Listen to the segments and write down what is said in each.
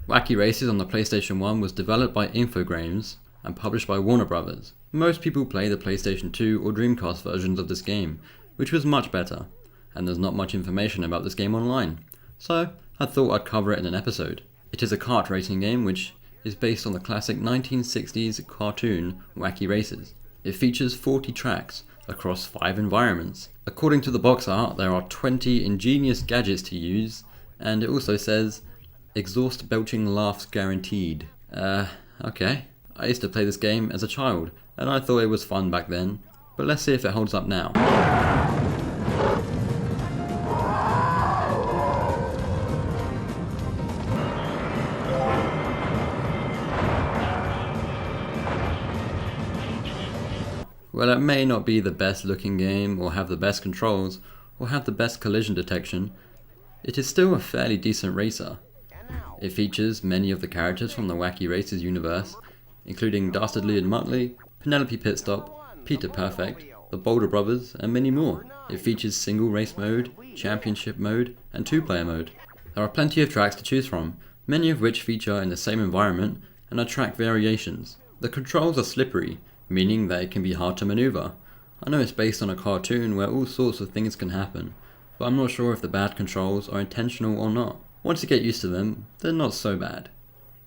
Wacky Races on the PlayStation 1 was developed by Infogrames and published by Warner Brothers. Most people play the PlayStation 2 or Dreamcast versions of this game, which was much better, and there's not much information about this game online, so I thought I'd cover it in an episode. It is a kart racing game which is based on the classic 1960s cartoon Wacky Races. It features 40 tracks across 5 environments. According to the box art, there are 20 ingenious gadgets to use, and it also says, exhaust belching laughs guaranteed. Okay. I used to play this game as a child, and I thought it was fun back then, but let's see if it holds up now. Well, it may not be the best looking game, or have the best controls, or have the best collision detection. It is still a fairly decent racer. It features many of the characters from the Wacky Races universe, including Dastardly and Muttley, Penelope Pitstop, Peter Perfect, the Boulder Brothers, and many more. It features single race mode, championship mode, and 2-player mode. There are plenty of tracks to choose from, many of which feature in the same environment and are track variations. The controls are slippery, meaning that it can be hard to maneuver. I know it's based on a cartoon where all sorts of things can happen, but I'm not sure if the bad controls are intentional or not. Once you get used to them, they're not so bad.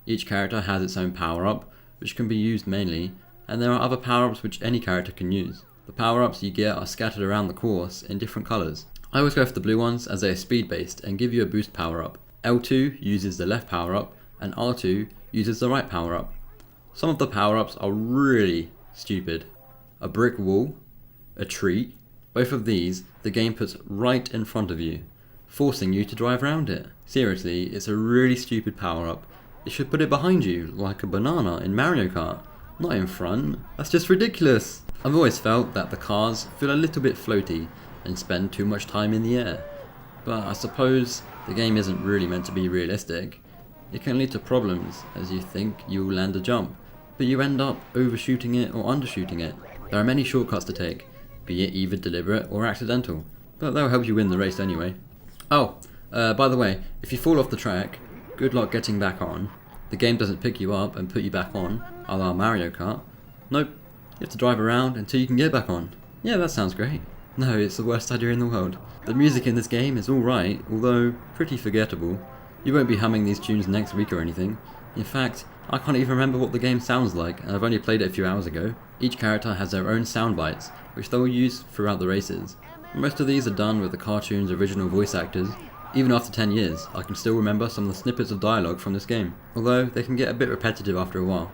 Each character has its own power-up, which can be used mainly, and there are other power-ups which any character can use. The power-ups you get are scattered around the course in different colours. I always go for the blue ones as they are speed-based and give you a boost power-up. L2 uses the left power-up, and R2 uses the right power-up. Some of the power-ups are really stupid. A brick wall, a tree, both of these the game puts right in front of you, forcing you to drive around it. Seriously, it's a really stupid power-up. It should put it behind you, like a banana in Mario Kart, not in front. That's just ridiculous. I've always felt that the cars feel a little bit floaty and spend too much time in the air, but I suppose the game isn't really meant to be realistic. It can lead to problems as you think you'll land a jump, but you end up overshooting it or undershooting it. There are many shortcuts to take, be it either deliberate or accidental, but they'll help you win the race anyway. Oh, by the way, if you fall off the track, good luck getting back on. The game doesn't pick you up and put you back on, a la Mario Kart. Nope, you have to drive around until you can get back on. Yeah, that sounds great. No, it's the worst idea in the world. The music in this game is alright, although pretty forgettable. You won't be humming these tunes next week or anything. In fact, I can't even remember what the game sounds like, and I've only played it a few hours ago. Each character has their own sound bites, which they'll use throughout the races. Most of these are done with the cartoon's original voice actors. Even after 10 years, I can still remember some of the snippets of dialogue from this game, although they can get a bit repetitive after a while.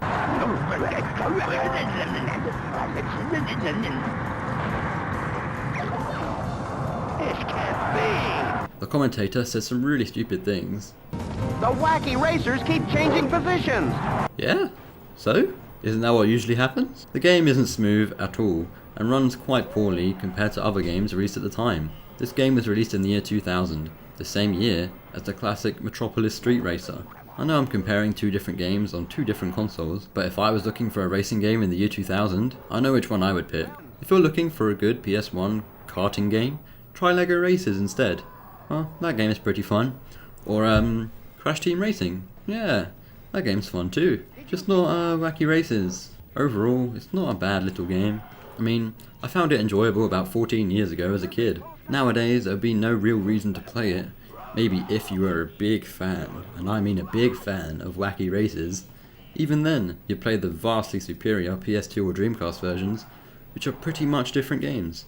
The commentator says some really stupid things. The Wacky Racers keep changing positions! Yeah? So? Isn't that what usually happens? The game isn't smooth at all, and runs quite poorly compared to other games released at the time. This game was released in the year 2000, the same year as the classic Metropolis Street Racer. I know I'm comparing two different games on two different consoles, but if I was looking for a racing game in the year 2000, I know which one I would pick. If you're looking for a good PS1 karting game, try LEGO Races instead. Well, that game is pretty fun. Or Crash Team Racing. Yeah, that game's fun too. Just not Wacky Races. Overall, it's not a bad little game. I mean, I found it enjoyable about 14 years ago as a kid. Nowadays, there would be no real reason to play it. Maybe if you were a big fan, and I mean a big fan of Wacky Races. Even then, you'd play the vastly superior PS2 or Dreamcast versions, which are pretty much different games.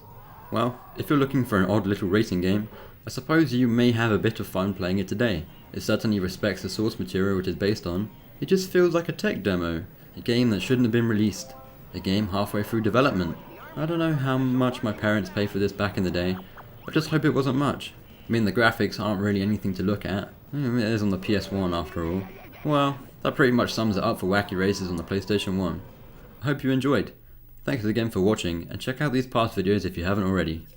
Well, if you're looking for an odd little racing game, I suppose you may have a bit of fun playing it today. It certainly respects the source material it is based on. It just feels like a tech demo, a game that shouldn't have been released, a game halfway through development. I don't know how much my parents paid for this back in the day, I just hope it wasn't much. I mean, the graphics aren't really anything to look at. It is on the PS1 after all. Well, that pretty much sums it up for Wacky Races on the PlayStation 1. I hope you enjoyed. Thanks again for watching, and check out these past videos if you haven't already.